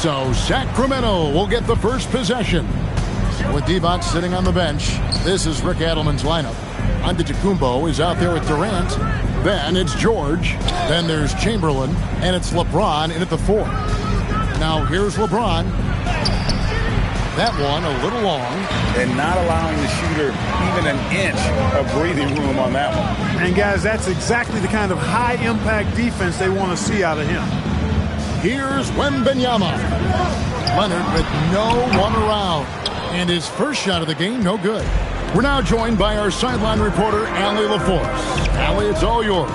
So Sacramento will get the first possession. With Divac sitting on the bench, this is Rick Adelman's lineup. Antetokounmpo is out there with Durant. Then it's George. Then there's Chamberlain. And it's LeBron in at the 4. Now here's LeBron. That one a little long. And not allowing the shooter even an inch of breathing room on that one. And guys, that's exactly the kind of high-impact defense they want to see out of him. Here's Wembanyama. Leonard with no one around. And his first shot of the game, no good. We're now joined by our sideline reporter, Allie LaForce. Allie, it's all yours.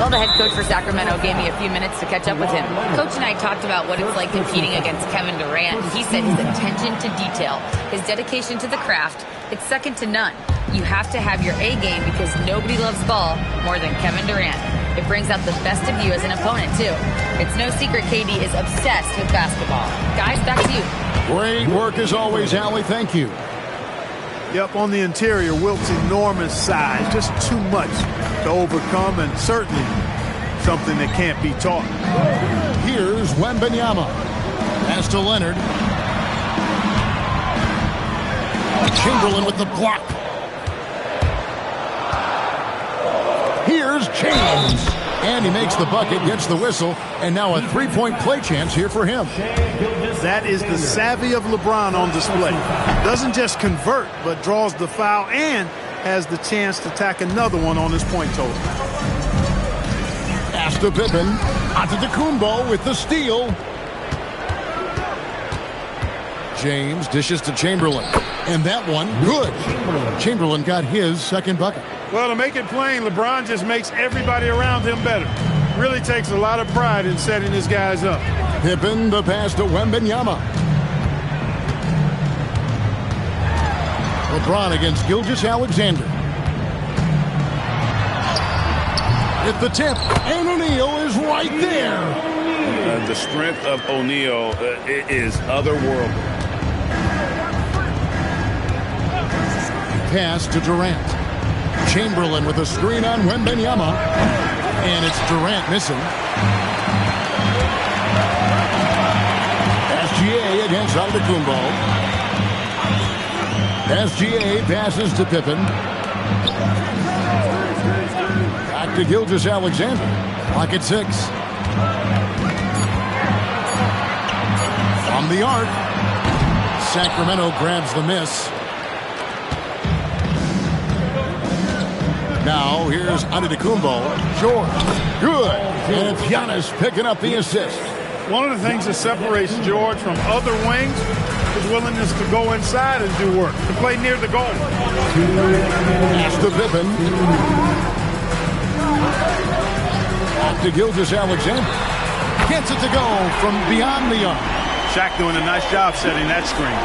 Well, the head coach for Sacramento gave me a few minutes to catch up with him. Coach and I talked about what it's like competing against Kevin Durant. He said his attention to detail, his dedication to the craft, it's second to none. You have to have your A game because nobody loves ball more than Kevin Durant. It brings out the best of you as an opponent, too. It's no secret KD is obsessed with basketball. Guys, back to you. Great work as always, Allie. Thank you. Yep, on the interior, Wilt's enormous size, just too much to overcome, and certainly something that can't be taught. Here's Wembanyama. Pass to Leonard. Chamberlain with the block. Here's James. And he makes the bucket, gets the whistle, and now a three-point play chance here for him. That is the savvy of LeBron on display. Doesn't just convert, but draws the foul and has the chance to tack another one on his point total. Pass to Pippen. Antetokounmpo with the steal. James dishes to Chamberlain. And that one, good. Chamberlain got his second bucket. Well, to make it plain, LeBron just makes everybody around him better. Really takes a lot of pride in setting his guys up. Pippen, the pass to Wembanyama. LeBron against Gilgeous-Alexander. At the tip, and O'Neal is right there. The strength of O'Neal is otherworldly. Pass to Durant. Chamberlain with a screen on Wembanyama. And it's Durant missing. SGA against Antetokounmpo. SGA passes to Pippen. Back to Gilgeous-Alexander. Clock at 6. From the arc. Sacramento grabs the miss. Now, here's Antetokounmpo. George. Good. And it's Giannis picking up the assist. One of the things that separates George from other wings is willingness to go inside and do work, to play near the goal. Pass to Pippen. Back to Gilgeous-Alexander. Gets it to go from beyond the arc. Shaq doing a nice job setting that screen.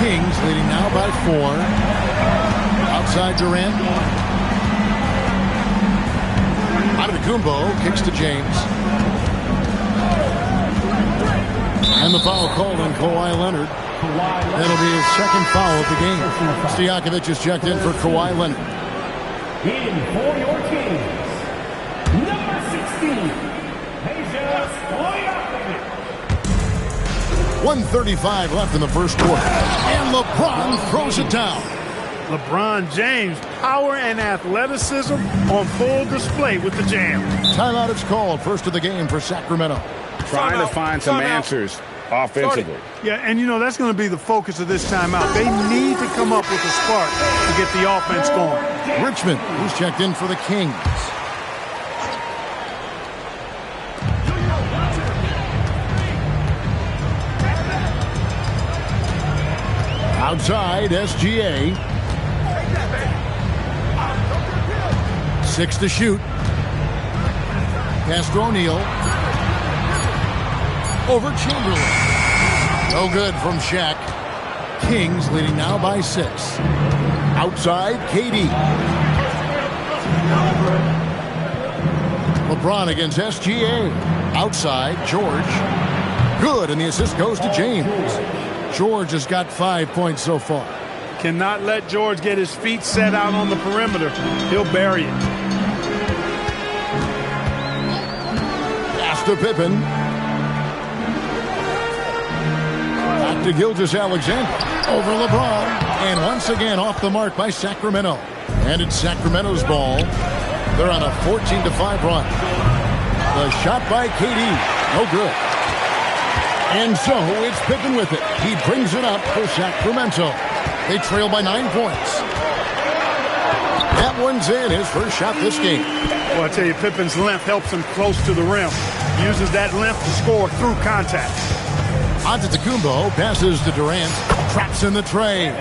Kings leading now by 4. Outside Durant. Antetokounmpo kicks to James. And the foul called on Kawhi Leonard. That'll be his second foul of the game. Stojakovic is checked in for Kawhi Leonard. In for your Kings, number 16, Peja Stojakovic. 1:35 left in the first quarter. And LeBron throws it down. LeBron James, power and athleticism on full display with the jam. Timeout is called. First of the game for Sacramento. Trying to find some answers offensively. Yeah, and you know, that's going to be the focus of this timeout. They need to come up with a spark to get the offense going. Richmond, who's checked in for the Kings. Outside, SGA. 6 to shoot. Pass to O'Neal. Over Chamberlain. No good from Shaq. Kings leading now by 6. Outside, KD. LeBron against SGA. Outside, George. Good, and the assist goes to James. George has got 5 points so far. Cannot let George get his feet set out on the perimeter. He'll bury it. Pass to Pippen. Back to Gilgeous-Alexander. Over LeBron. And once again off the mark by Sacramento. And it's Sacramento's ball. They're on a 14-5 run. The shot by KD. No good. And so it's Pippen with it. He brings it up for Sacramento. They trail by 9 points. That one's in, his first shot this game. Well, I tell you, Pippen's length helps him close to the rim. Uses that length to score through contact. Antetokounmpo passes to Durant. Traps in the tray.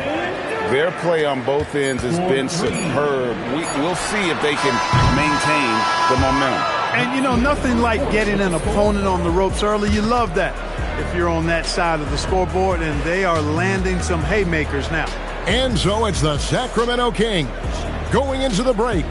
Their play on both ends has been superb. We'll see if they can maintain the momentum. And, you know, nothing like getting an opponent on the ropes early. You love that if you're on that side of the scoreboard, and they are landing some haymakers now. And so it's the Sacramento Kings going into the break.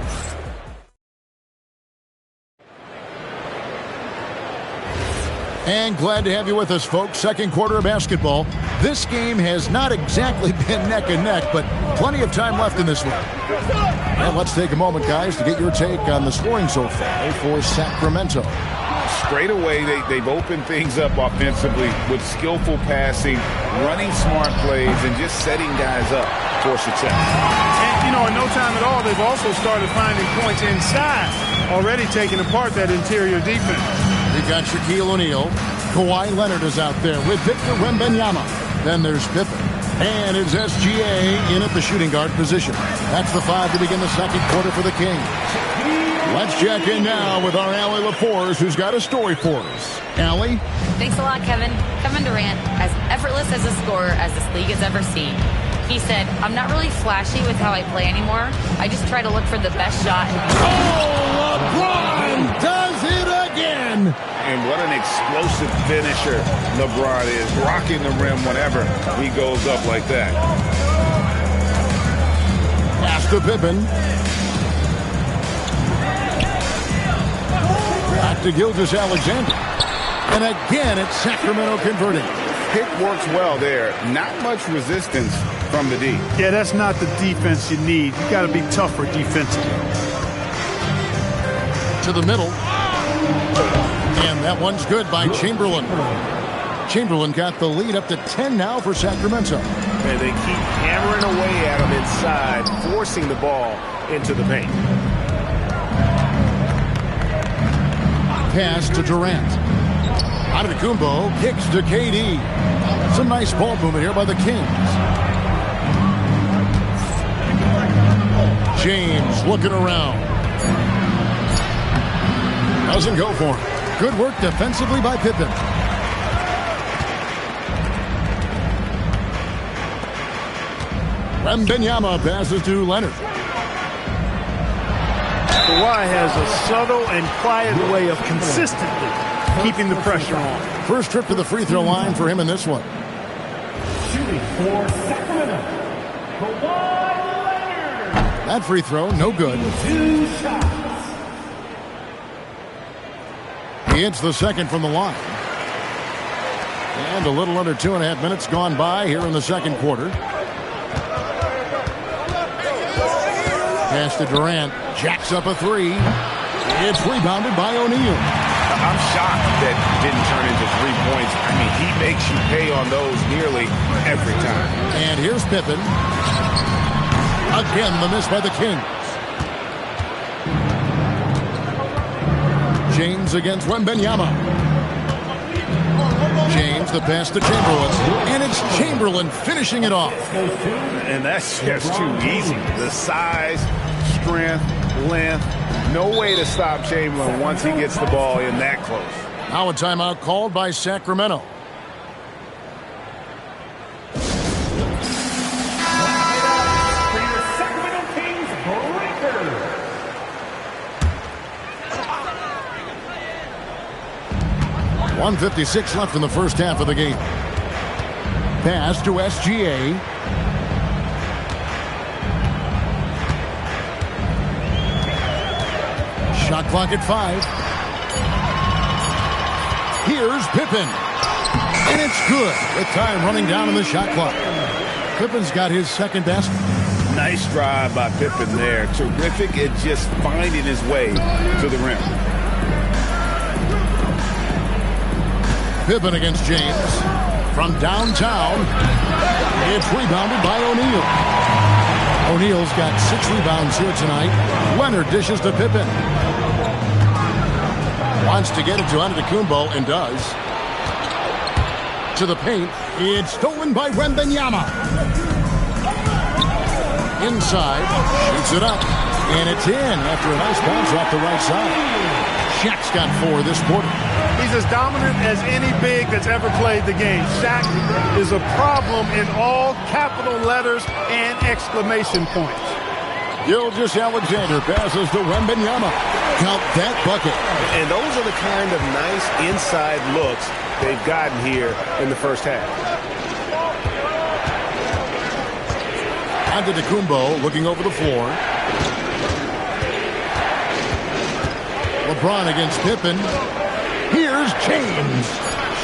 And glad to have you with us, folks. Second quarter of basketball. This game has not exactly been neck and neck, but plenty of time left in this one. And let's take a moment, guys, to get your take on the scoring so far for Sacramento. Straight away, they've opened things up offensively with skillful passing, running smart plays, and just setting guys up for success. And, you know, in no time at all, they've also started finding points inside, already taking apart that interior defense. We've got Shaquille O'Neal. Kawhi Leonard is out there with Victor Wembanyama. Then there's Pippen. And it's SGA in at the shooting guard position. That's the 5 to begin the second quarter for the Kings. Let's check in now with our Allie LaForce, who's got a story for us. Allie? Thanks a lot, Kevin. Kevin Durant, as effortless as a scorer as this league has ever seen. He said, I'm not really flashy with how I play anymore. I just try to look for the best shot. Oh, LeBron does it again! And what an explosive finisher LeBron is, rocking the rim whenever he goes up like that. Pass to Pippen. Back to Gilgeous-Alexander. And again, it's Sacramento converting. Pick works well there. Not much resistance from the D. Yeah, that's not the defense you need. You got to be tougher defensively. To the middle. And that one's good by Chamberlain. Chamberlain got the lead up to 10 now for Sacramento. And they keep hammering away at him inside, forcing the ball into the paint. Pass to Durant. Antetokounmpo kicks to KD. Some nice ball movement here by the Kings. James looking around. Doesn't go for it. Good work defensively by Pippen. Wembanyama passes to Leonard. Kawhi has a subtle and quiet way of consistently keeping the pressure on. First trip to the free throw line for him in this one. Shooting for Sacramento, Kawhi Leonard. That free throw, no good. 2 shots. He hits the second from the line. And a little under 2.5 minutes gone by here in the second quarter. Pass to Durant. Jacks up a three. It's rebounded by O'Neal. I'm shocked that didn't turn into 3 points. I mean, he makes you pay on those nearly every time. And here's Pippen. Again, the miss by the Kings. James against Wembanyama. James, the pass to Chamberlain. And it's Chamberlain finishing it off. And that's just too easy. The size, strength, length. No way to stop Chamberlain once he gets the ball in that close. Now a timeout called by Sacramento. For your Sacramento Kings breaker. 1:56 left in the first half of the game. Pass to SGA. Shot clock at 5. Here's Pippen. And it's good with time running down on the shot clock. Pippen's got his second basket. Nice drive by Pippen there. Terrific at just finding his way to the rim. Pippen against James. From downtown, it's rebounded by O'Neal. O'Neal's got 6 rebounds here tonight. Leonard dishes to Pippen. Wants to get it to Antetokounmpo and does. To the paint. It's stolen by Wembanyama. Inside. Shoots it up. And it's in after a nice bounce off the right side. Shaq's got 4 this quarter. He's as dominant as any big that's ever played the game. Shaq is a problem in all capital letters and exclamation points. Gilgeous-Alexander passes to Wembanyama. Count that bucket. And those are the kind of nice inside looks they've gotten here in the first half. Antetokounmpo looking over the floor. LeBron against Pippen. Here's James.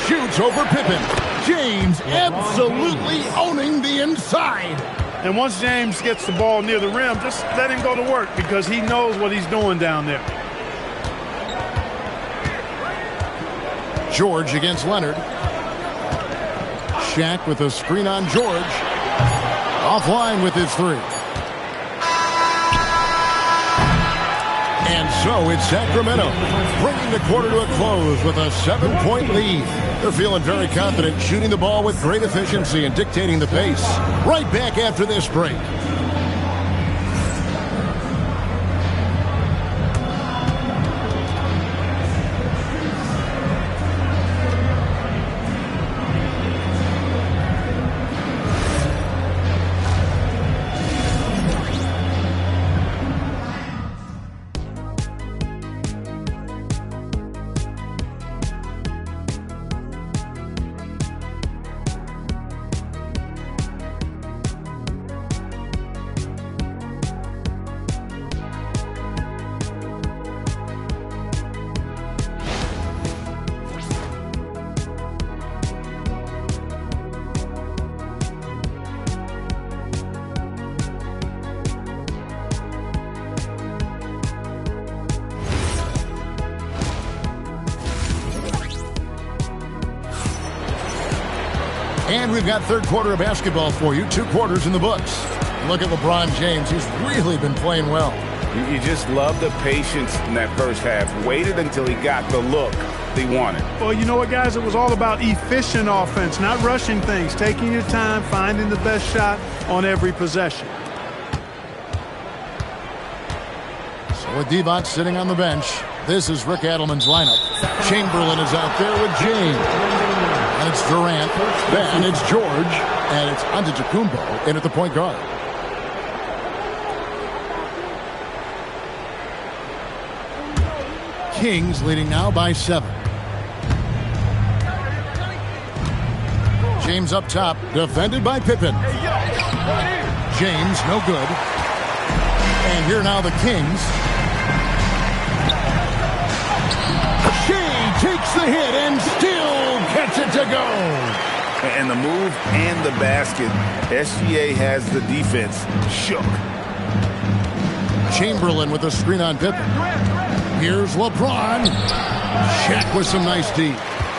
Shoots over Pippen. James absolutely owning the inside. And once James gets the ball near the rim, just let him go to work because he knows what he's doing down there. George against Leonard. Shaq with a screen on George. Offline with his 3. And so it's Sacramento bringing the quarter to a close with a 7-point lead. They're feeling very confident, shooting the ball with great efficiency and dictating the pace. Right back after this break. And we've got third quarter of basketball for you. 2 quarters in the books. Look at LeBron James. He's really been playing well. You just love the patience in that first half. Waited until he got the look he wanted. Well, you know what, guys? It was all about efficient offense, not rushing things, taking your time, finding the best shot on every possession. So with Divac sitting on the bench, this is Rick Adelman's lineup. Chamberlain is out there with James. And it's Durant. Then it's George. And it's Antetokounmpo in at the point guard. Kings leading now by 7. James up top, defended by Pippen. James, no good. And here now the Kings. Shea takes the hit and still gets it to go. And the move and the basket, SGA has the defense shook. Chamberlain with a screen on Pippen. Here's LeBron. Shaq with some nice D.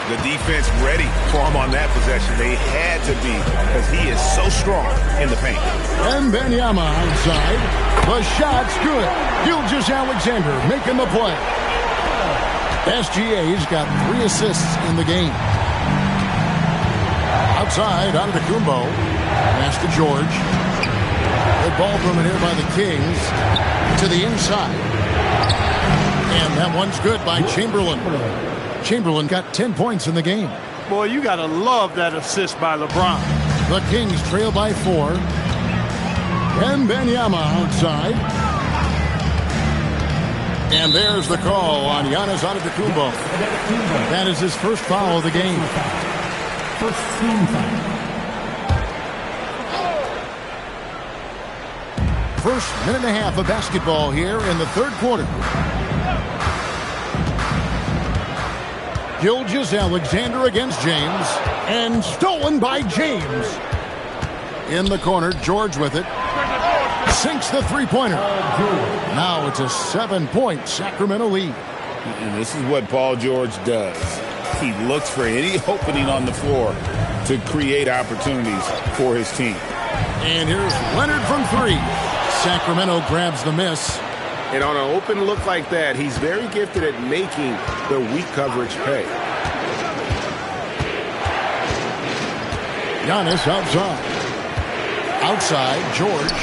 The defense ready for him on that possession. They had to be because he is so strong in the paint. And Wembanyama outside. The shot's good. Gilgeous-Alexander making the play. SGA's got 3 assists in the game. Outside, Antetokounmpo. Pass to George. Good ball movement here by the Kings. To the inside. And that one's good by Chamberlain. Chamberlain got 10 points in the game. Boy, you got to love that assist by LeBron. The Kings trail by 4. And Wembanyama outside. And there's the call on Giannis Antetokounmpo. That is his first foul of the game. First team foul. First minute and a half of basketball here in the third quarter. Gilgeous-Alexander against James. And stolen by James. In the corner, George with it. Sinks the three-pointer. Now it's a 7-point Sacramento lead. And this is what Paul George does. He looks for any opening on the floor to create opportunities for his team. And here's Leonard from 3. Sacramento grabs the miss. And on an open look like that, he's very gifted at making the weak coverage pay. Giannis outside. Outside, George.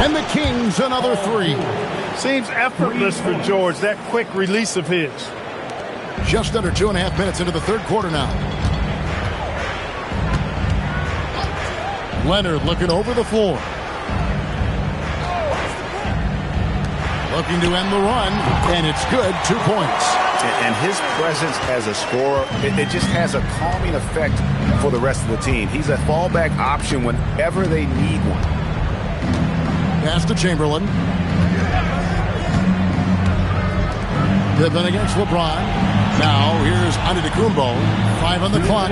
And the Kings another 3. Seems effortless for George, that quick release of his. Just under 2.5 minutes into the third quarter now. Leonard looking over the floor. Looking to end the run, and it's good. 2 points. And his presence as a scorer, it just has a calming effect for the rest of the team. He's a fallback option whenever they need one. Pass to Chamberlain. Pippen against LeBron. Now here's Antetokounmpo. 5 on the clock.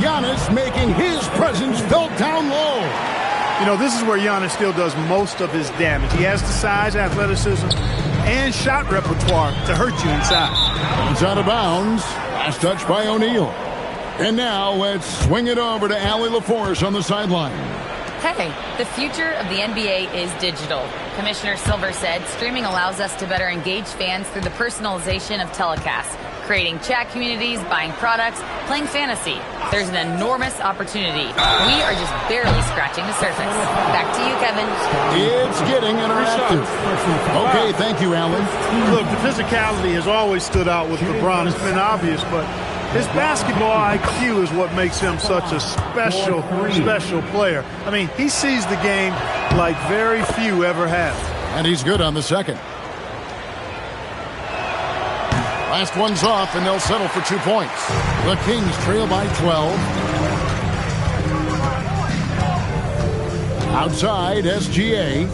Giannis making his presence felt down low. You know, this is where Giannis still does most of his damage. He has the size, athleticism, and shot repertoire to hurt you inside. It's out of bounds. Last touch by O'Neal. And now let's swing it over to Allie LaForce on the sideline. Hey, the future of the NBA is digital. Commissioner Silver said streaming allows us to better engage fans through the personalization of telecasts, creating chat communities, buying products, playing fantasy. There's an enormous opportunity. We are just barely scratching the surface. Back to you, Kevin. It's getting interactive. Okay, thank you, Allen. Look, the physicality has always stood out with LeBron. It's been obvious, but his basketball IQ is what makes him such a special player. I mean, he sees the game like very few ever have. And he's good on the second. Last one's off, and they'll settle for 2 points. The Kings trail by 12. Outside, SGA.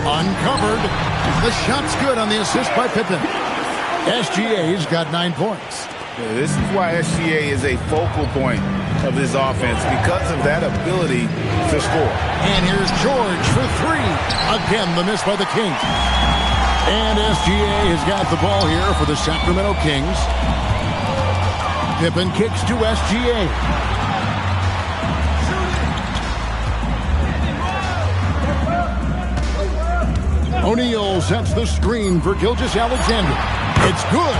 Uncovered. The shot's good on the assist by Pippen. SGA's got 9 points. Yeah, this is why SGA is a focal point of this offense, because of that ability to score. And here's George for 3. Again, the miss by the Kings. And SGA has got the ball here for the Sacramento Kings. Pippen kicks to SGA. O'Neal sets the screen for Gilgeous-Alexander. It's good.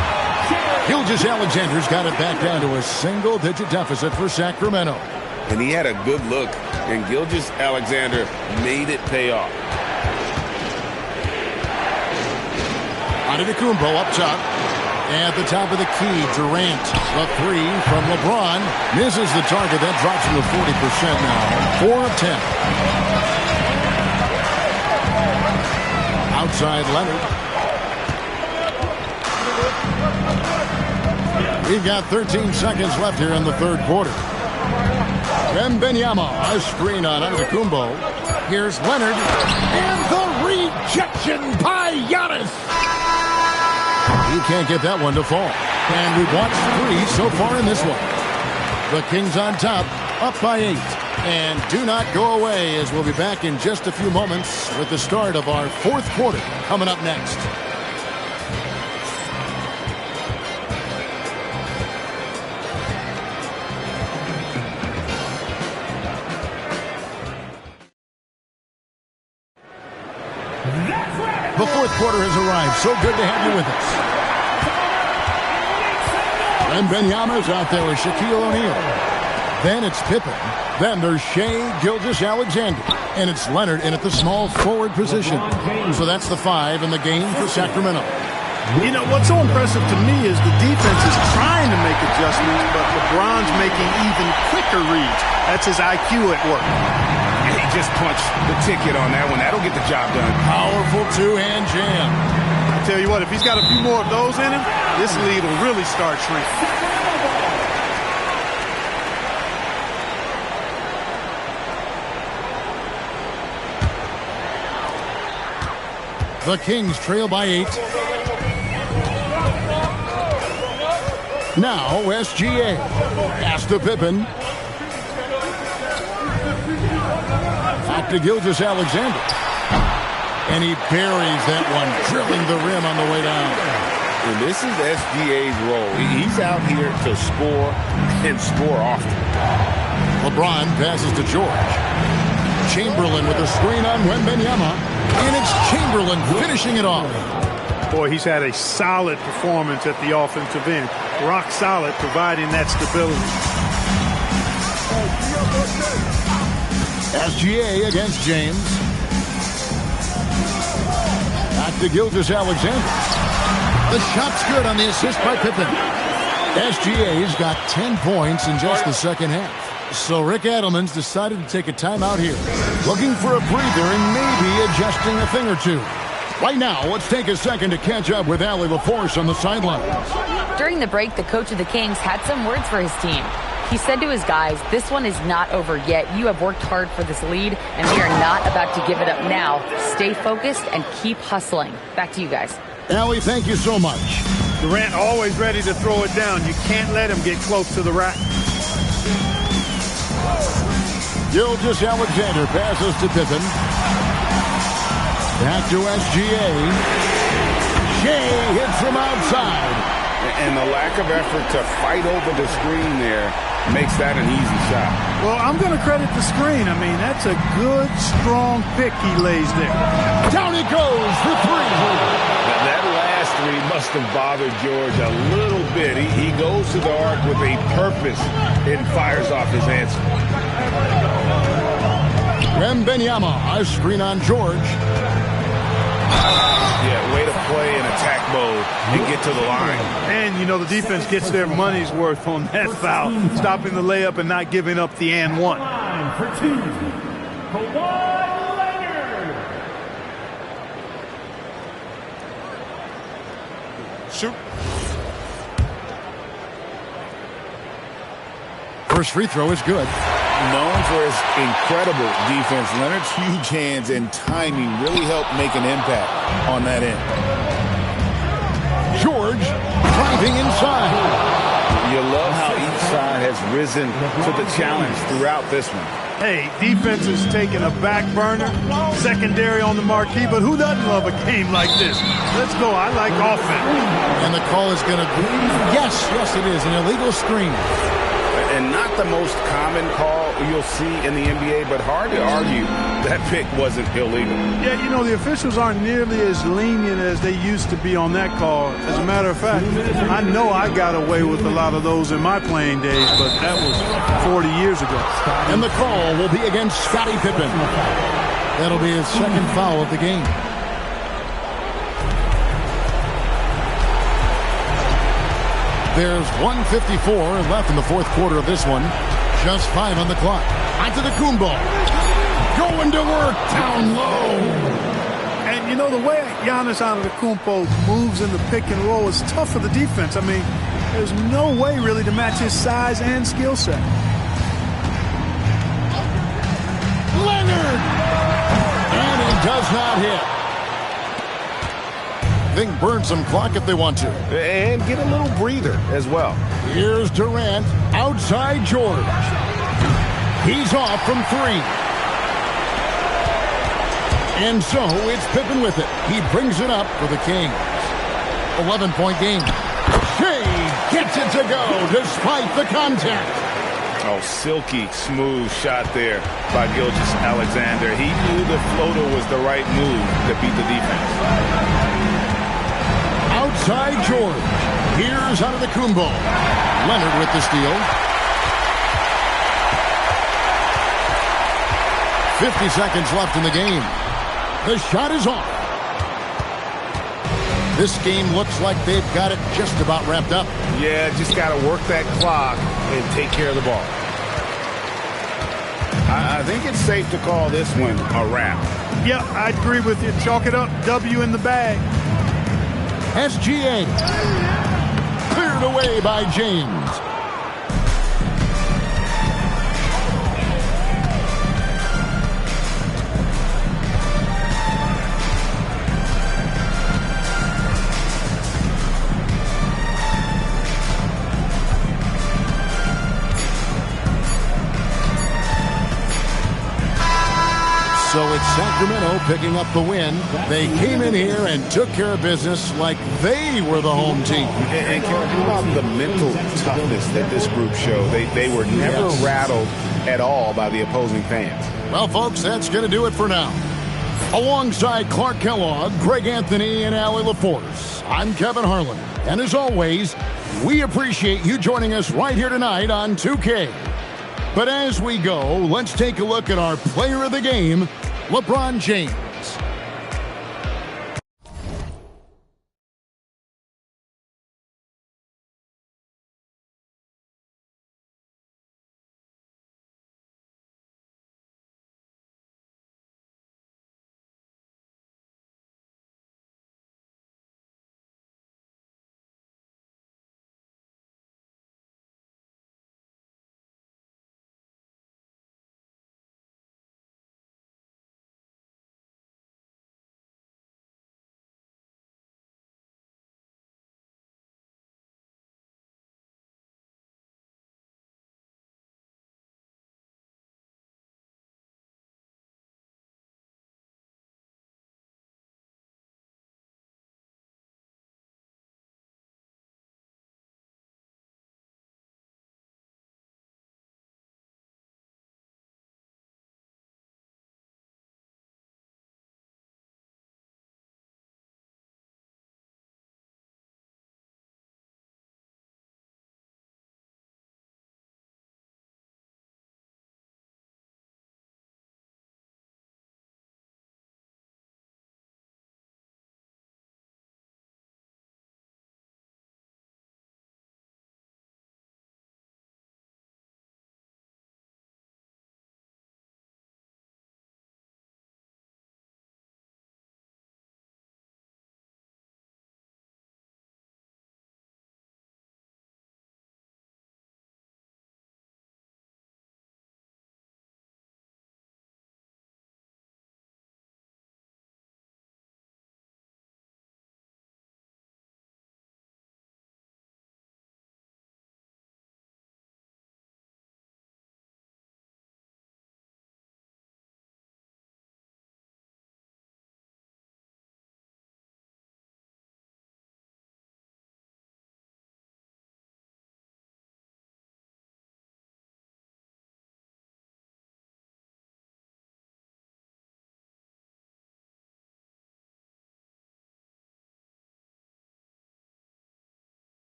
Gilgeous-Alexander's got it back down to a single-digit deficit for Sacramento. And he had a good look, and Gilgeous-Alexander made it pay off. Antetokounmpo up top. At the top of the key, Durant. The 3 from LeBron. Misses the target. That drops him to 40% now. 4 of 10. Outside Leonard. We've got 13 seconds left here in the third quarter. Wembanyama, a screen on Antetokounmpo. Here's Leonard. And the rejection by Giannis. He can't get that one to fall. And we've watched 3 so far in this one. The Kings on top, up by 8. And do not go away, as we'll be back in just a few moments with the start of our fourth quarter coming up next. The fourth quarter has arrived. So good to have you with us. Wembanyama's out there with Shaquille O'Neal. Then it's Pippen. Then there's Shai Gilgeous-Alexander. And it's Leonard in at the small forward position. So that's the 5 in the game for Sacramento. You know, what's so impressive to me is the defense is trying to make adjustments, but LeBron's making even quicker reads. That's his IQ at work. And he just punched the ticket on that one. That'll get the job done. Powerful two-hand jam. I tell you what, if he's got a few more of those in him, this lead will really start shrinking. The Kings trail by 8. Now SGA. Pass to Pippen. Back to Gilgeous-Alexander. And he buries that one, drilling the rim on the way down. And this is SGA's role. He's out here to score and score often. LeBron passes to George. Chamberlain with a screen on Wembanyama. And it's Chamberlain finishing it off. Boy, he's had a solid performance at the offensive end. Rock solid, providing that stability. SGA against James. Back to Gilgeous-Alexander. The shot's good on the assist by Pippen. SGA's got 10 points in just the second half. So Rick Adelman's decided to take a timeout here. Looking for a breather and maybe adjusting a thing or two. Right now, let's take a second to catch up with Allie LaForce on the sidelines. During the break, the coach of the Kings had some words for his team. He said to his guys, "This one is not over yet. You have worked hard for this lead, and we are not about to give it up now. Stay focused and keep hustling." Back to you guys. Allie, thank you so much. Durant always ready to throw it down. You can't let him get close to the rack. Gilgeous-Alexander passes to Pippen. Back to SGA. Shea hits from outside. And the lack of effort to fight over the screen there makes that an easy shot. Well, I'm going to credit the screen. I mean, that's a good, strong pick he lays there. Down he goes for three. That last three must have bothered George a little bit. He goes to the arc with a purpose and fires off his answer. Wembanyama, a screen on George. Yeah, way to play in attack mode and get to the line. And, you know, the defense gets their money's worth on that foul, stopping the layup and not giving up the and one. For two, Kawhi Leonard. Shoot. First free throw is good. Known for his incredible defense, Leonard's huge hands and timing really helped make an impact on that end. George driving inside. You love how each side has risen to the challenge throughout this one. Hey, defense is taking a back burner, secondary on the marquee, but who doesn't love a game like this? Let's go. I like offense. And the call is going to be, yes, it is, an illegal screen. And not the most common call you'll see in the NBA, but hard to argue that pick wasn't illegal. Yeah, you know, the officials aren't nearly as lenient as they used to be on that call. As a matter of fact, I know I got away with a lot of those in my playing days, but that was 40 years ago. And the call will be against Scottie Pippen. That'll be his second foul of the game. There's 1:54 left in the fourth quarter of this one. Just 5 on the clock. Onto the Kumbo. Going to work down low. And, you know, the way Giannis Antetokounmpo moves in the pick and roll is tough for the defense. I mean, there's no way really to match his size and skill set. Leonard! And he does not hit. Think burn some clock if they want to. And get a little breather as well. Here's Durant outside George. He's off from three. And so it's Pippen with it. He brings it up for the Kings. 11-point game. Shea gets it to go despite the contact. Oh, silky smooth shot there by Gilgeous-Alexander. He knew the floater was the right move to beat the defense. Outside George. Here's Antetokounmpo. Leonard with the steal. 50 seconds left in the game. The shot is off. This game looks like they've got it just about wrapped up. Yeah, just got to work that clock and take care of the ball. I think it's safe to call this one a wrap. Yeah, I agree with you. Chalk it up. W in the bag. SGA. Cleared away by James. So it's Sacramento picking up the win. They came in here and took care of business like they were the home team. And Kevin, how about the mental toughness that this group showed? They were never rattled at all by the opposing fans. Well, folks, that's going to do it for now. Alongside Clark Kellogg, Greg Anthony, and Allie LaForce, I'm Kevin Harlan. And as always, we appreciate you joining us right here tonight on 2K. But as we go, let's take a look at our player of the game, LeBron James.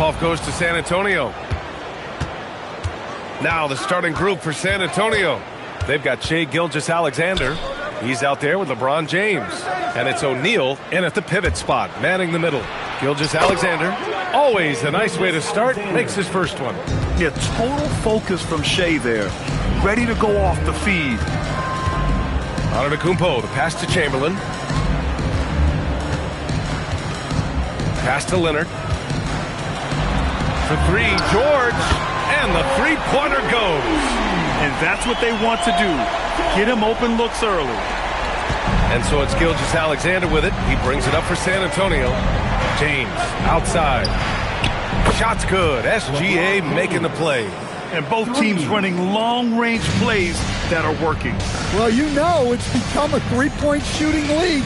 Tip-off goes to San Antonio. Now the starting group for San Antonio. They've got Shai Gilgeous-Alexander. He's out there with LeBron James. And it's O'Neal in at the pivot spot, manning the middle. Gilgeous-Alexander, always a nice way to start, makes his first one. Yeah, total focus from Shai there. Ready to go off the feed. Antetokounmpo, the pass to Chamberlain. Pass to Leonard. For three, George. And the three-pointer goes. And that's what they want to do. Get him open looks early. And so it's Gilgeous-Alexander with it. He brings it up for San Antonio. James, outside. Shot's good. SGA making the play. And both teams running long-range plays that are working. Well, you know it's become a three-point shooting league.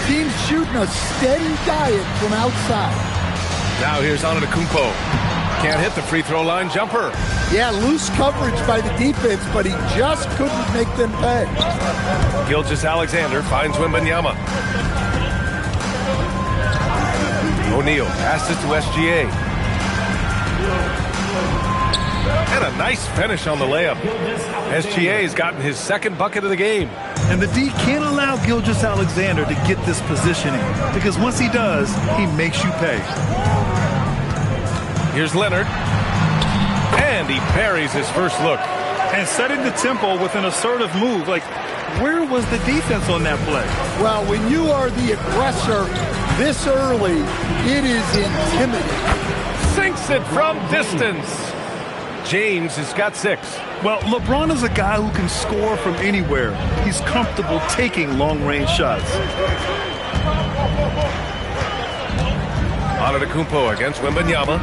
Teams shooting a steady diet from outside. Now here's Antetokounmpo. Can't hit the free throw line jumper. Yeah, loose coverage by the defense, but he just couldn't make them pay. Gilgeous-Alexander finds Wembanyama. O'Neal passes to SGA. And a nice finish on the layup. SGA has gotten his second bucket of the game. And the D can't allow Gilgeous-Alexander to get this positioning, because once he does, he makes you pay. Here's Leonard. And he buries his first look. And setting the tempo with an assertive move. Like, where was the defense on that play? Well, when you are the aggressor this early, it is intimidating. Sinks it from distance. James has got 6. Well, LeBron is a guy who can score from anywhere. He's comfortable taking long-range shots. Antetokounmpo against Wembanyama.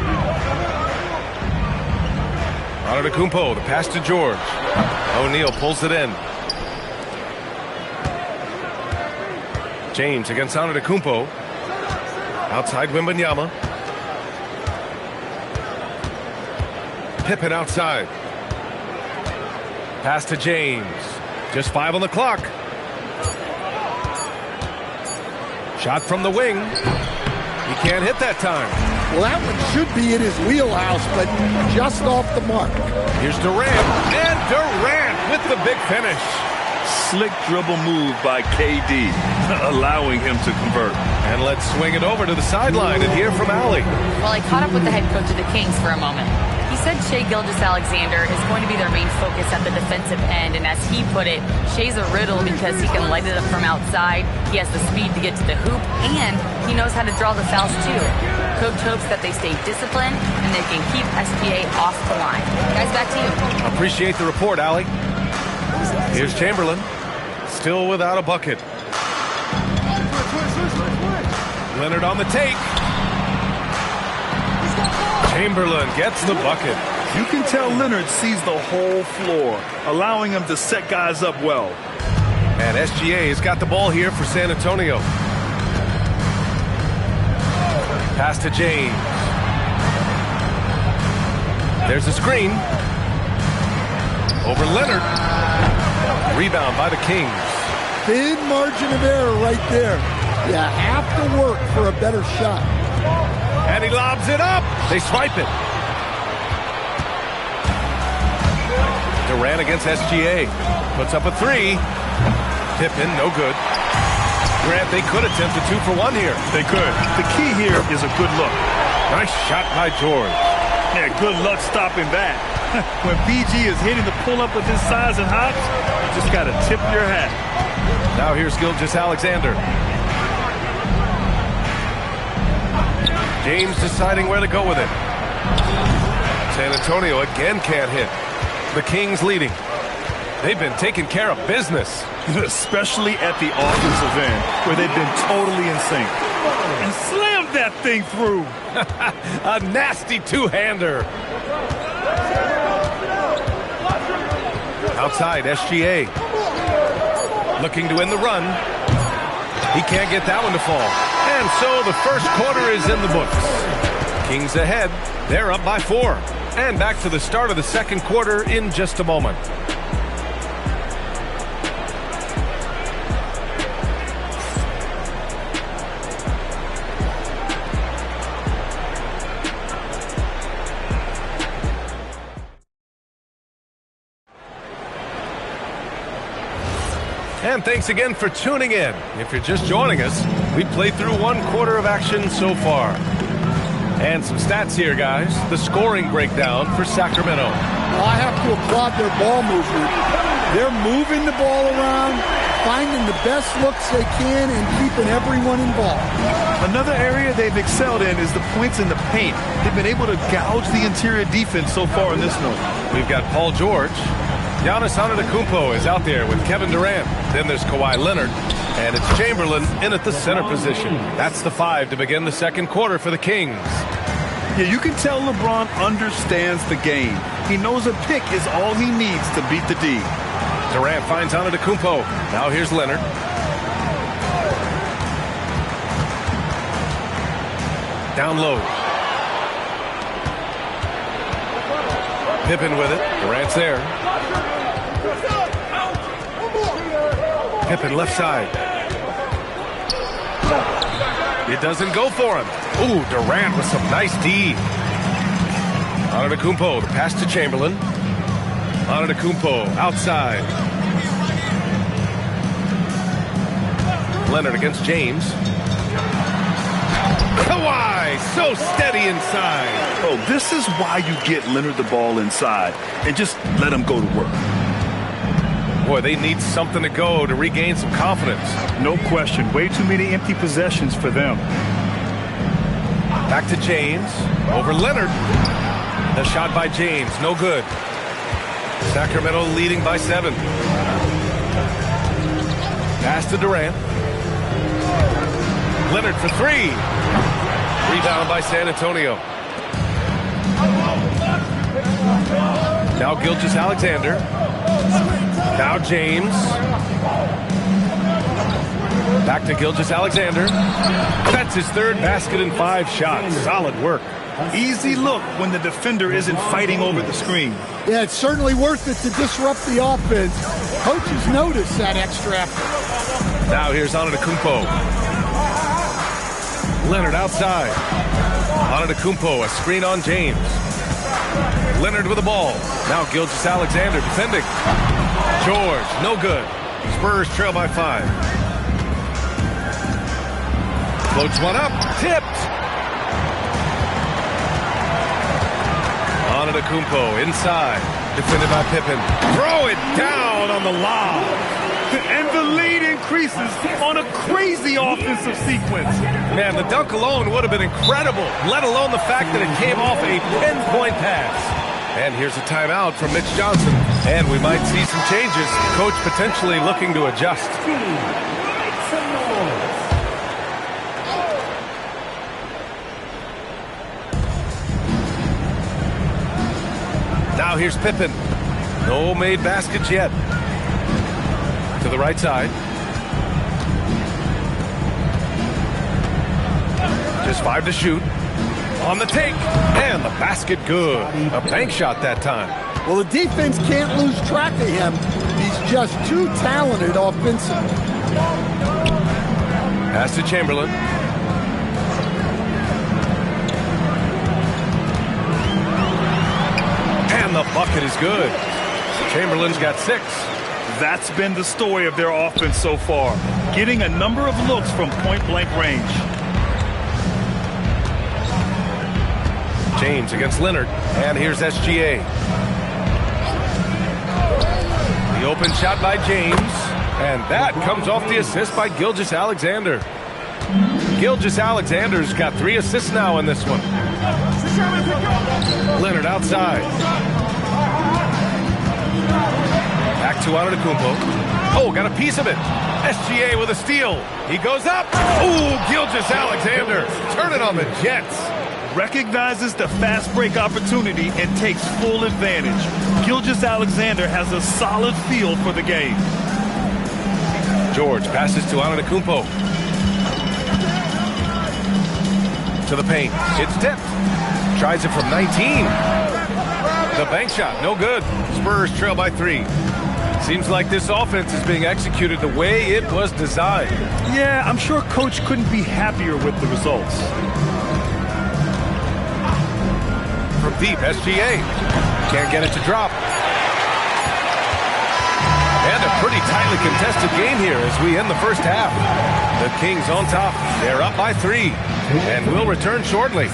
Antetokounmpo, the pass to George. O'Neal pulls it in. James against Antetokounmpo. Outside Wembanyama. Pippen outside. Pass to James. Just 5 on the clock. Shot from the wing. He can't hit that time. Well, that one should be in his wheelhouse, but just off the mark. Here's Durant. And Durant with the big finish. Slick dribble move by KD, allowing him to convert. And let's swing it over to the sideline and hear from Allie. Well, I caught up with the head coach of the Kings for a moment. He said Shai Gilgeous-Alexander is going to be their main focus at the defensive end, and as he put it, Shai's a riddle because he can light it up from outside, he has the speed to get to the hoop, and he knows how to draw the fouls too. Coach hopes that they stay disciplined and they can keep SGA off the line. Guys, back to you. Appreciate the report, Allie. Here's Chamberlain, still without a bucket. Leonard on the take. Chamberlain gets the bucket. You can tell Leonard sees the whole floor, allowing him to set guys up well. And SGA has got the ball here for San Antonio. Pass to James. There's a screen. Over Leonard. Rebound by the Kings. Thin margin of error right there. You have to work for a better shot. And he lobs it up. They swipe it. Durant against SGA. Puts up a 3. Pippen, no good. Grant, they could attempt a 2 for 1 here. They could. The key here is a good look. Nice shot by George. Yeah, good luck stopping that. When PG is hitting the pull-up with his size and hops, you just got to tip your hat. Now here's Gilgeous-Alexander. James deciding where to go with it. San Antonio again can't hit. The Kings leading. They've been taking care of business. Especially at the offensive end, where they've been totally in sync. And slammed that thing through. A nasty two-hander. Outside, SGA. Looking to win the run. He can't get that one to fall. And so the first quarter is in the books. Kings ahead. They're up by 4. And back to the start of the second quarter in just a moment. And thanks again for tuning in. If you're just joining us, we played through 1 quarter of action so far. And some stats here, guys. The scoring breakdown for Sacramento. I have to applaud their ball movement. They're moving the ball around, finding the best looks they can, and keeping everyone involved. Another area they've excelled in is the points in the paint. They've been able to gouge the interior defense so far in this one. We've got Paul George. Giannis Antetokounmpo is out there with Kevin Durant. Then there's Kawhi Leonard. And it's Chamberlain in at the center position. That's the 5 to begin the second quarter for the Kings. Yeah, you can tell LeBron understands the game. He knows a pick is all he needs to beat the D. Durant finds Antetokounmpo. Now here's Leonard. Down low. Pippen with it. Durant's there. Pippen left side. It doesn't go for him. Ooh, Durant with some nice D. Antetokounmpo, the pass to Chamberlain. Antetokounmpo outside. Leonard against James. Kawhi, so steady inside. Oh, this is why you get Leonard the ball inside and just let him go to work. Boy, they need something to go to regain some confidence. No question. Way too many empty possessions for them. Back to James. Over Leonard. The shot by James. No good. Sacramento leading by 7. Pass to Durant. Leonard for 3. Rebound by San Antonio. Now Gilgeous-Alexander. Now James. Back to Gilgeous-Alexander. That's his 3rd basket in 5 shots. Solid work. Easy look when the defender isn't fighting over the screen. Yeah, it's certainly worth it to disrupt the offense. Coaches notice that extra effort. Now here's Antetokounmpo. Leonard outside. Antetokounmpo, a screen on James. Leonard with the ball. Now Gilgeous-Alexander defending. George, no good. Spurs trail by 5. Floats one up. Tipped. Antetokounmpo inside. Defended by Pippen. Throw it down on the lob. And the lead increases on a crazy offensive sequence. Man, the dunk alone would have been incredible, let alone the fact that it came off a pinpoint pass. And here's a timeout from Mitch Johnson. And we might see some changes. Coach potentially looking to adjust. Now here's Pippen. No made baskets yet. To the right side. Just 5 to shoot. On the take. And the basket good. A bank shot that time. Well, the defense can't lose track of him. He's just too talented offensively. Pass to Chamberlain. And the bucket is good. Chamberlain's got 6. That's been the story of their offense so far. Getting a number of looks from point-blank range. James against Leonard. And here's SGA. The open shot by James. And that comes off the assist by Gilgeous-Alexander. Gilgeous-Alexander's got 3 assists now in this one. Leonard outside. Back to Antetokounmpo. Oh, got a piece of it. SGA with a steal. He goes up. Ooh, Gilgeous-Alexander. Turn it on the Jets. Recognizes the fast break opportunity and takes full advantage. Gilgeous-Alexander has a solid feel for the game. George passes to Antetokounmpo. To the paint. It's tipped. Tries it from 19. The bank shot, no good. Spurs trail by 3. Seems like this offense is being executed the way it was designed. Yeah, I'm sure Coach couldn't be happier with the results. From deep, SGA. Can't get it to drop. And a pretty tightly contested game here as we end the first half. The Kings on top. They're up by 3 and will return shortly.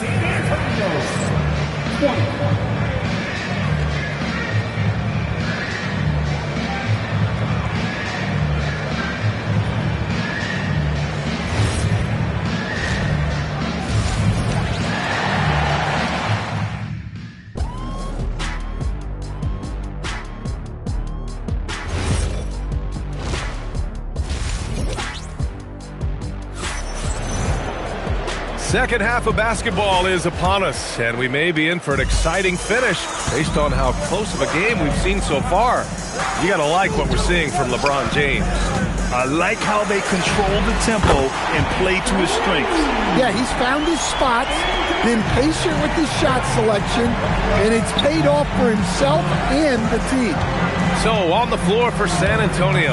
Second half of basketball is upon us, and we may be in for an exciting finish based on how close of a game we've seen so far. You got to like what we're seeing from LeBron James. I like how they control the tempo and play to his strengths. Yeah, he's found his spots, been patient with his shot selection, and it's paid off for himself and the team. So, on the floor for San Antonio,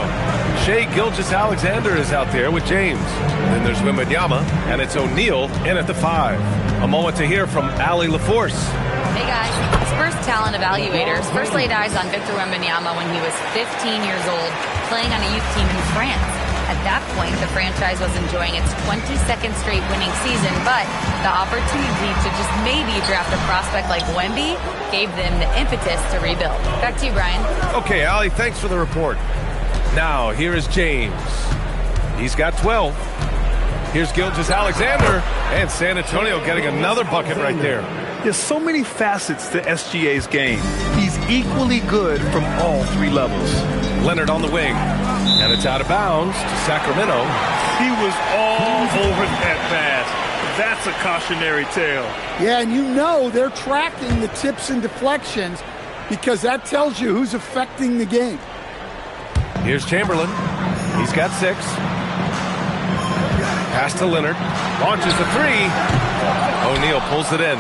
Shai Gilgeous-Alexander is out there with James. Then there's Wembanyama, and it's O'Neal in at the 5. A moment to hear from Allie LaForce. Hey guys, Spurs talent evaluators first laid eyes on Victor Wembanyama when he was 15 years old, playing on a youth team in France. At that point, the franchise was enjoying its 22nd straight winning season, but the opportunity to just maybe draft a prospect like Wemby gave them the impetus to rebuild. Back to you, Brian. Okay, Allie, thanks for the report. Now, here is James. He's got 12. Here's Gilgeous-Alexander, and San Antonio getting another bucket right there. There's so many facets to SGA's game. He's equally good from all 3 levels. Leonard on the wing, and it's out of bounds to Sacramento. He was all over that pass. That's a cautionary tale. Yeah, and you know they're tracking the tips and deflections because that tells you who's affecting the game. Here's Chamberlain. He's got 6. Pass to Leonard. Launches the 3. O'Neal pulls it in.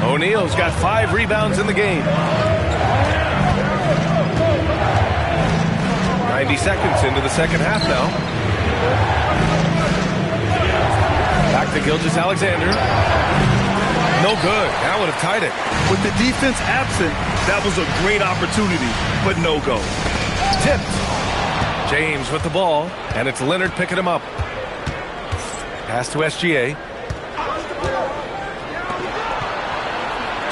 O'Neal's got 5 rebounds in the game. 90 seconds into the second half now. Back to Gilgeous-Alexander. No good. That would have tied it. With the defense absent, that was a great opportunity, but no go. Tipped. James with the ball, and it's Leonard picking him up. Pass to SGA.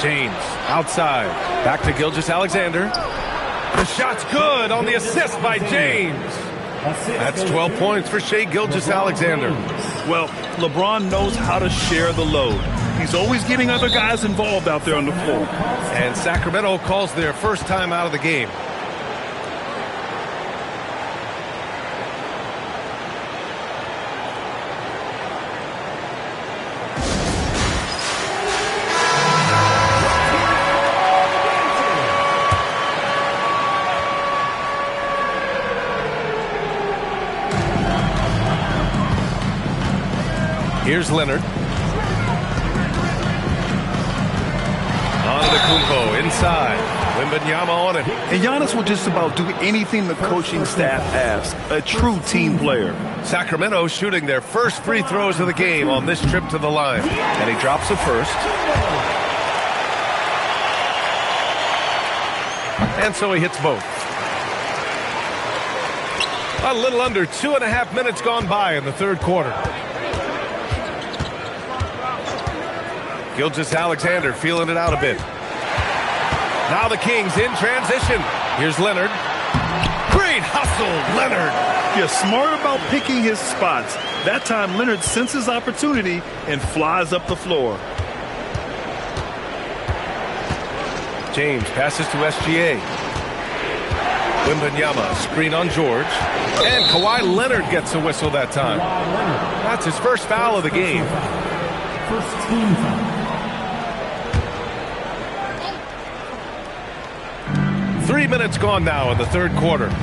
James outside. Back to Gilgeous-Alexander. The shot's good on the assist by James. That's 12 points for Shai Gilgeous-Alexander. Well, LeBron knows how to share the load. He's always getting other guys involved out there on the floor. And Sacramento calls their first time out of the game. Here's Leonard. Antetokounmpo inside. Wembanyama on it. And Giannis will just about do anything the coaching staff asks. A true team player. Sacramento shooting their first free throws of the game on this trip to the line. And he drops the first. And so he hits both. A little under 2.5 minutes gone by in the third quarter. Gilgeous-Alexander feeling it out a bit. Now the Kings in transition. Here's Leonard. Great hustle, Leonard. You're smart about picking his spots. That time Leonard senses opportunity and flies up the floor. James passes to SGA. Wembanyama, screen on George. And Kawhi Leonard gets a whistle that time. That's his first foul of the game. First team foul. 3 minutes gone now in the third quarter. 2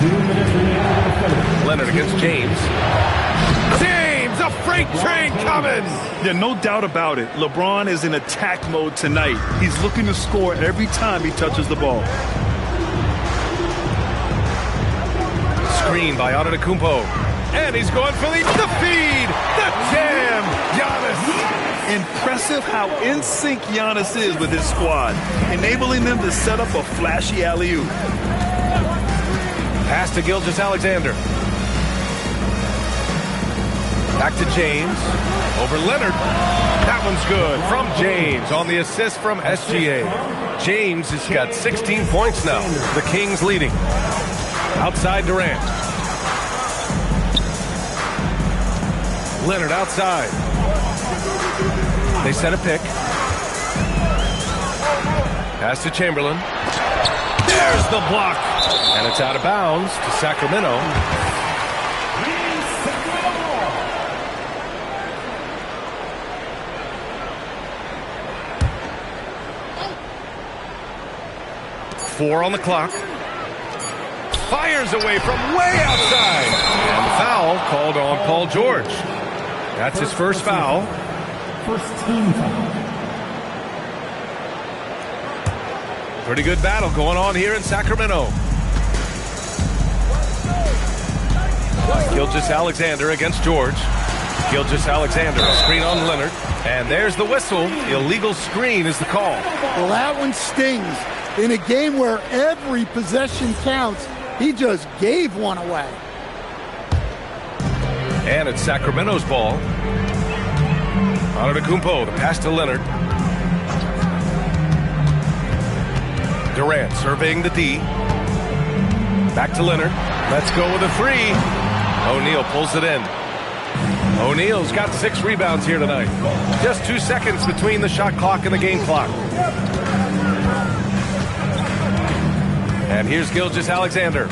minutes remaining. Leonard against James. James, a freight train coming! Yeah, no doubt about it. LeBron is in attack mode tonight. He's looking to score every time he touches the ball. Screen by Antetokounmpo. And he's going for the feed! The jam! Giannis! Impressive how in sync Giannis is with his squad, enabling them to set up a flashy alley-oop. Pass to Gilgeous-Alexander. Back to James. Over Leonard. That one's good from James on the assist from SGA. James has got 16 points now. The Kings leading. Outside Durant. Leonard outside. They set a pick. Pass to Chamberlain. There's the block. And it's out of bounds to Sacramento. Four on the clock. Fires away from way outside. And the foul called on Paul George. That's his first foul. First team foul. Pretty good battle going on here in Sacramento. Gilgeous-Alexander against George. Gilgeous-Alexander, a screen on Leonard. And there's the whistle. Illegal screen is the call. Well, that one stings. In a game where every possession counts, he just gave one away. And it's Sacramento's ball. Antetokounmpo, the pass to Leonard. Durant surveying the D. Back to Leonard. Let's go with a three. O'Neal pulls it in. O'Neal's got 6 rebounds here tonight. Just 2 seconds between the shot clock and the game clock. And here's Gilgeous-Alexander.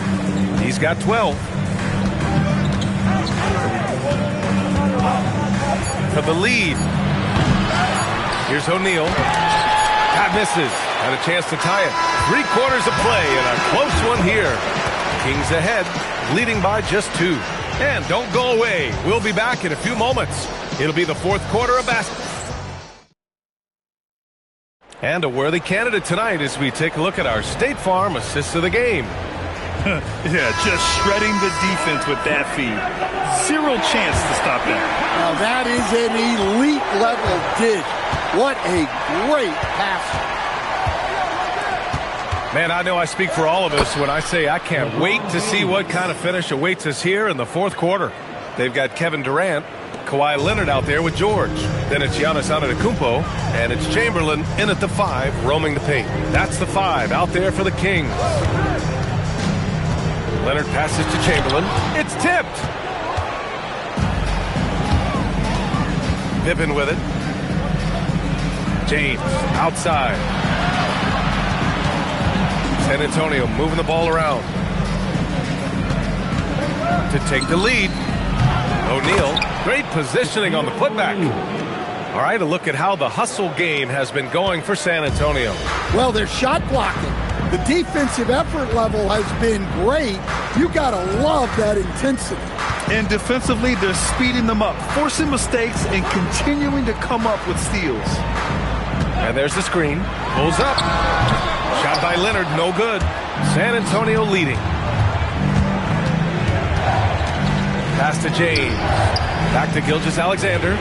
He's got 12. For the lead. Here's O'Neal. That misses. Had a chance to tie it. 3 quarters of play and a close one here. Kings ahead, leading by just 2. And don't go away. We'll be back in a few moments. It'll be the 4th quarter of basketball. And a worthy candidate tonight as we take a look at our State Farm assists of the game. Yeah, just shredding the defense with that feed. 0 chance to stop that. Now that is an elite level dig. What a great pass. Man, I know I speak for all of us when I say I can't wait to see what kind of finish awaits us here in the 4th quarter. They've got Kevin Durant, Kawhi Leonard out there with George. Then it's Giannis Antetokounmpo, and it's Chamberlain in at the 5, roaming the paint. That's the 5 out there for the Kings. Leonard passes to Chamberlain. It's tipped. Pippen with it. James outside. San Antonio moving the ball around to take the lead. O'Neal, great positioning on the putback. All right, a look at how the hustle game has been going for San Antonio. Well, they're shot blocking. The defensive effort level has been great. You got to love that intensity. And defensively, they're speeding them up, forcing mistakes and continuing to come up with steals. And there's the screen. Pulls up. Shot by Leonard, no good. San Antonio leading. Pass to James. Back to Gilgeous-Alexander.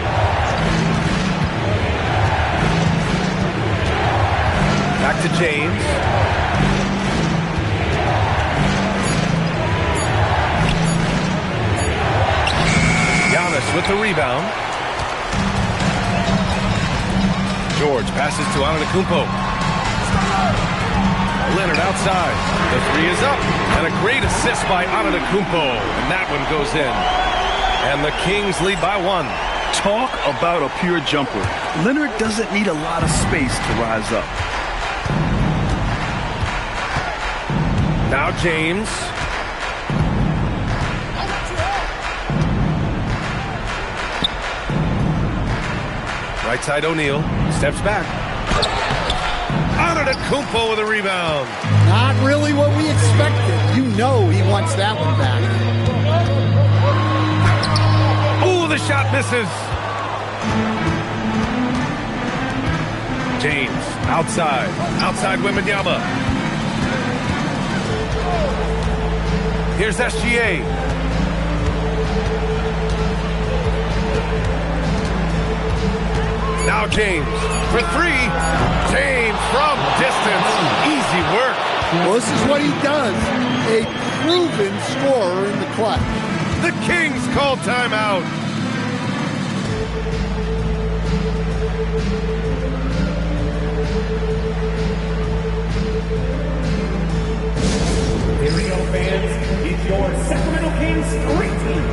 Back to James. Giannis with the rebound. George passes to Antetokounmpo. Leonard outside. The 3 is up. And a great assist by Antetokounmpo. And that one goes in. And the Kings lead by 1. Talk about a pure jumper. Leonard doesn't need a lot of space to rise up. Now James. Right side O'Neal. Steps back. Antetokounmpo with a rebound. Not really what we expected. You know he wants that one back. Ooh, the shot misses. James outside. Outside Wembanyama. Here's SGA. Now James for 3. James from distance. Easy work. Well, this is what he does. a proven scorer in the clutch. The Kings call timeout. Here we go, fans. It's your Sacramento Kings Street Team.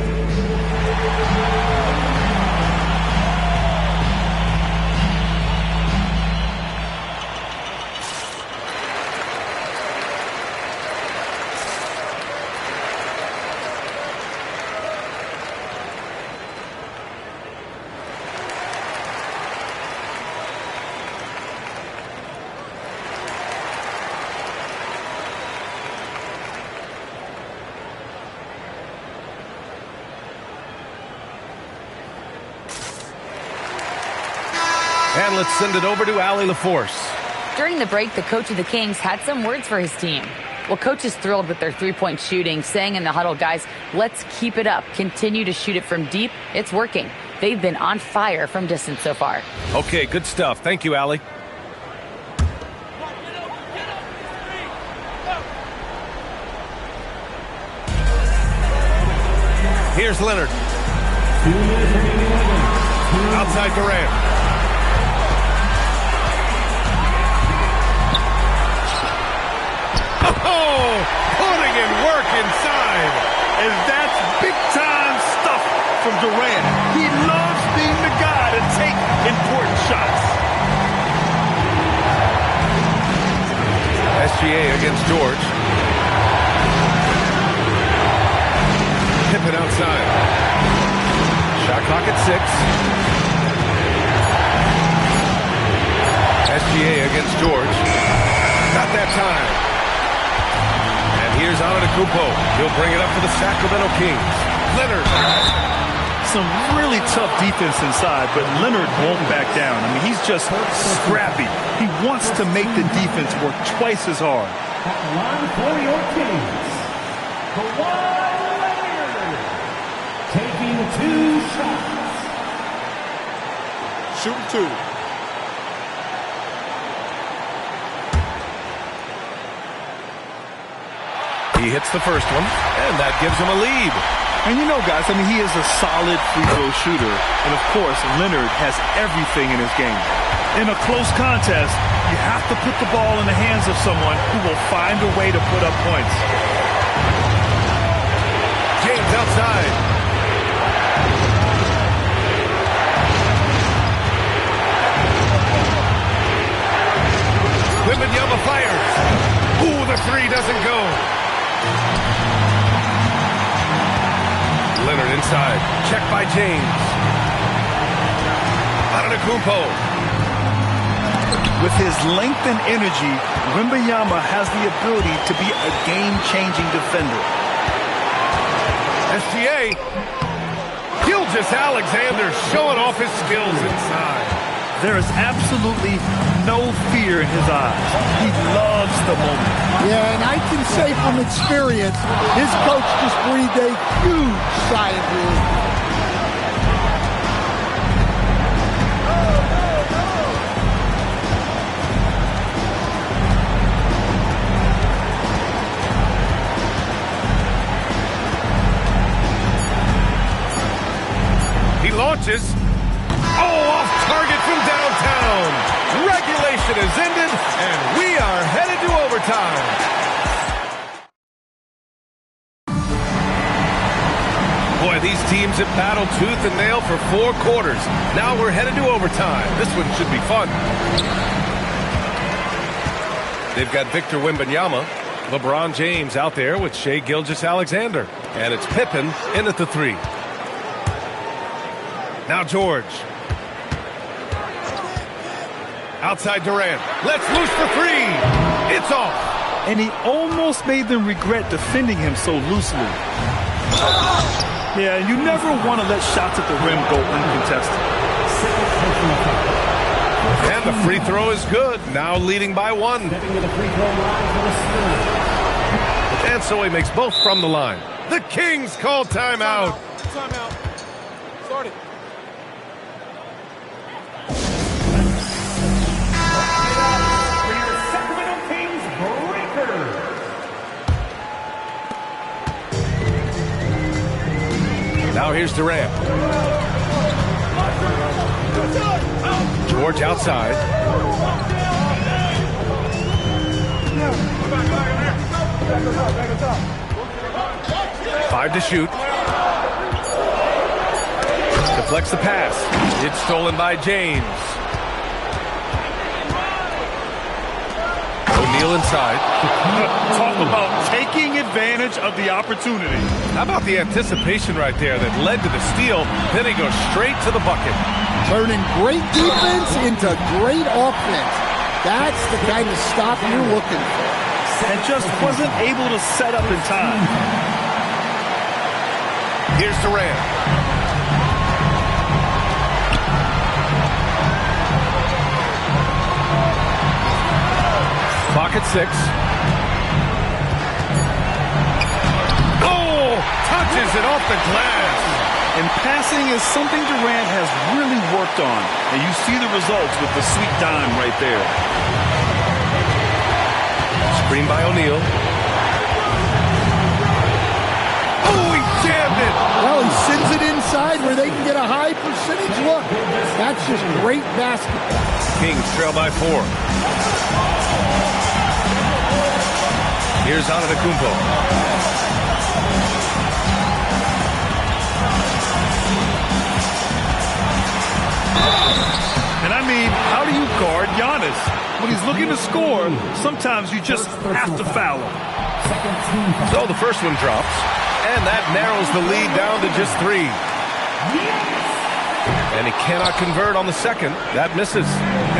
And let's send it over to Allie LaForce. During the break, the coach of the Kings had some words for his team. Well, coach is thrilled with their three-point shooting, saying in the huddle, guys, let's keep it up. Continue to shoot it from deep. It's working. They've been on fire from distance so far. Okay, good stuff. Thank you, Allie. Here's Leonard. Outside Durant. Oh, putting in work inside. And that's big-time stuff from Durant. He loves being the guy to take important shots. SGA against George. Pippen outside. Shot clock at 6. SGA against George. Not that time. Here's Antetokounmpo. He'll bring it up for the Sacramento Kings. Leonard. Some really tough defense inside, but Leonard won't back down. I mean, he's just scrappy. He wants to make the defense work twice as hard. At line for your Kings, Kawhi Leonard taking 2 shots. Shooting 2. He hits the first one, and that gives him a lead. And you know, guys, I mean, he is a solid free throw shooter. And, of course, Leonard has everything in his game. In a close contest, you have to put the ball in the hands of someone who will find a way to put up points. James outside. Wembanyama fires. Ooh, the 3 doesn't go. Leonard inside. Check by James. Antetokounmpo. With his length and energy, Wembanyama has the ability to be a game-changing defender. SGA. Gilgeous-Alexander showing off his skills inside. There is absolutely no fear in his eyes. He loves the moment. Yeah, and I can say from experience, his coach just breathed a huge sigh of relief. He launches. Oh, off target from downtown. Regulation is ended, and we are headed to overtime. Boy, these teams have battled tooth and nail for 4 quarters. Now we're headed to overtime. This one should be fun. They've got Victor Wembanyama, LeBron James out there with Shai Gilgeous-Alexander. And it's Pippen in at the 3. Now George. Outside Durant. Let's loose for 3. It's off. And he almost made them regret defending him so loosely. Yeah, you never want to let shots at the rim go uncontested. And the free throw is good. Now leading by 1. And so he makes both from the line. The Kings call timeout. Timeout. Start it. here's Durant. George outside. 5 to shoot. Deflects the pass. It's stolen by James. O'Neal inside. Talk about taking advantage of the opportunity. How about the anticipation right there that led to the steal? Then he goes straight to the bucket. Turning great defense into great offense. That's the kind of stop you're looking for. And just wasn't able to set up in time. Here's Durant. Clock at 6. Oh! Touches it off the glass. And passing is something Durant has really worked on. And you see the results with the sweet dime right there. Screen by O'Neal. Oh, he jammed it! Well, he sends it inside where they can get a high percentage look. That's just great basketball. Kings trail by 4. Here's Antetokounmpo. And I mean, how do you guard Giannis? When he's looking to score, sometimes you just have to foul him. So the first one drops, and that narrows the lead down to just 3. And he cannot convert on the second. That misses.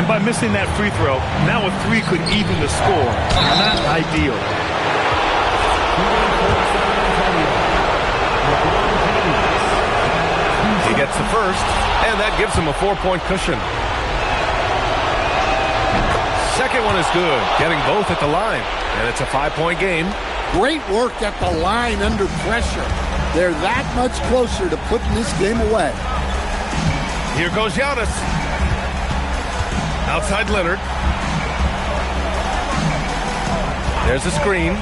And by missing that free throw, now a 3 could even the score. Not ideal. He gets the first, and that gives him a 4-point cushion. Second one is good, getting both at the line, and it's a 5-point game. Great work at the line under pressure. They're that much closer to putting this game away. Here goes Giannis. Outside Leonard. There's a screen.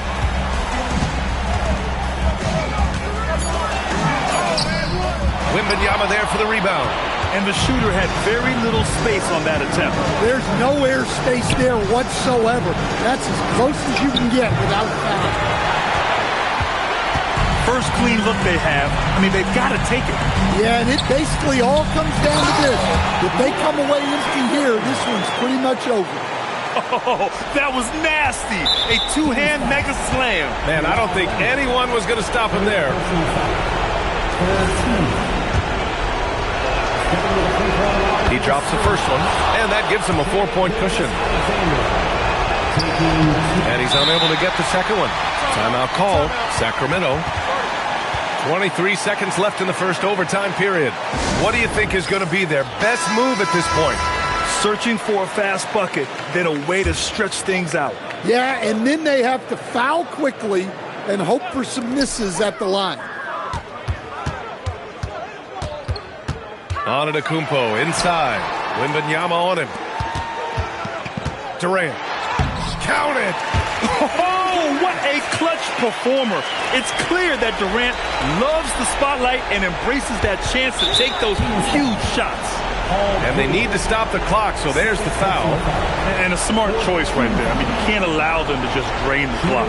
Wembanyama there for the rebound. And the shooter had very little space on that attempt. There's no air space there whatsoever. That's as close as you can get without foul. First clean look they have. I mean, they've got to take it. Yeah, and it basically all comes down to this. If they come away empty here, this one's pretty much over. Oh, that was nasty. A 2-hand mega slam. Man, I don't think anyone was going to stop him there. He drops the first one, and that gives him a 4-point cushion. And he's unable to get the second one. Timeout call, Sacramento. 23 seconds left in the first overtime period. What do you think is going to be their best move at this point? Searching for a fast bucket, then a way to stretch things out. Yeah, and then they have to foul quickly and hope for some misses at the line. Antetokounmpo inside. Wembanyama on him. Durant. Count it! Oh, what a clutch performer. It's clear that Durant loves the spotlight and embraces that chance to take those huge shots. And they need to stop the clock, so there's the foul. And a smart choice right there. I mean, you can't allow them to just drain the clock.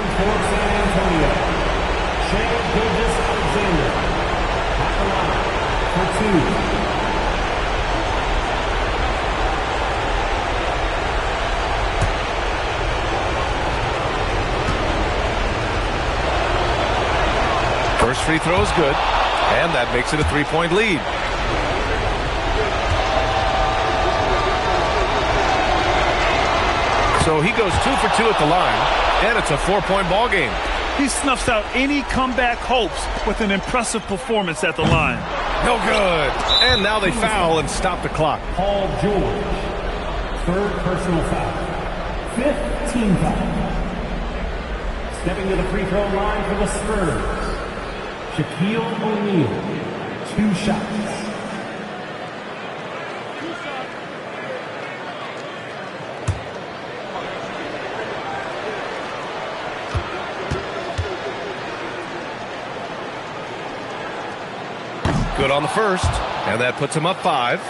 First free throw is good, and that makes it a 3-point lead. So he goes 2 for 2 at the line, and it's a 4-point ball game. He snuffs out any comeback hopes with an impressive performance at the line. No good. And now they foul and stop the clock. Paul George, 3rd personal foul. 5th team foul. Stepping to the free throw line for the Spurs, Shaquille O'Neal, 2 shots. Good on the first, and that puts him up 5.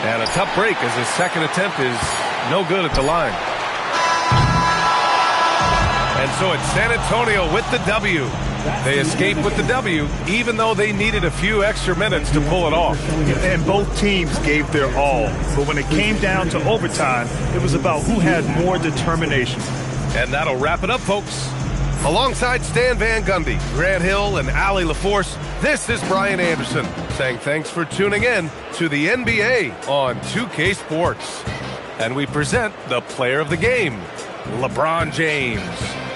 And a tough break as his second attempt is no good at the line. And so it's San Antonio with the W. They escaped with the W, even though they needed a few extra minutes to pull it off. And both teams gave their all. But when it came down to overtime, it was about who had more determination. And that'll wrap it up, folks. Alongside Stan Van Gundy, Grant Hill, and Allie LaForce, this is Brian Anderson saying thanks for tuning in to the NBA on 2K Sports. And we present the player of the game, LeBron James.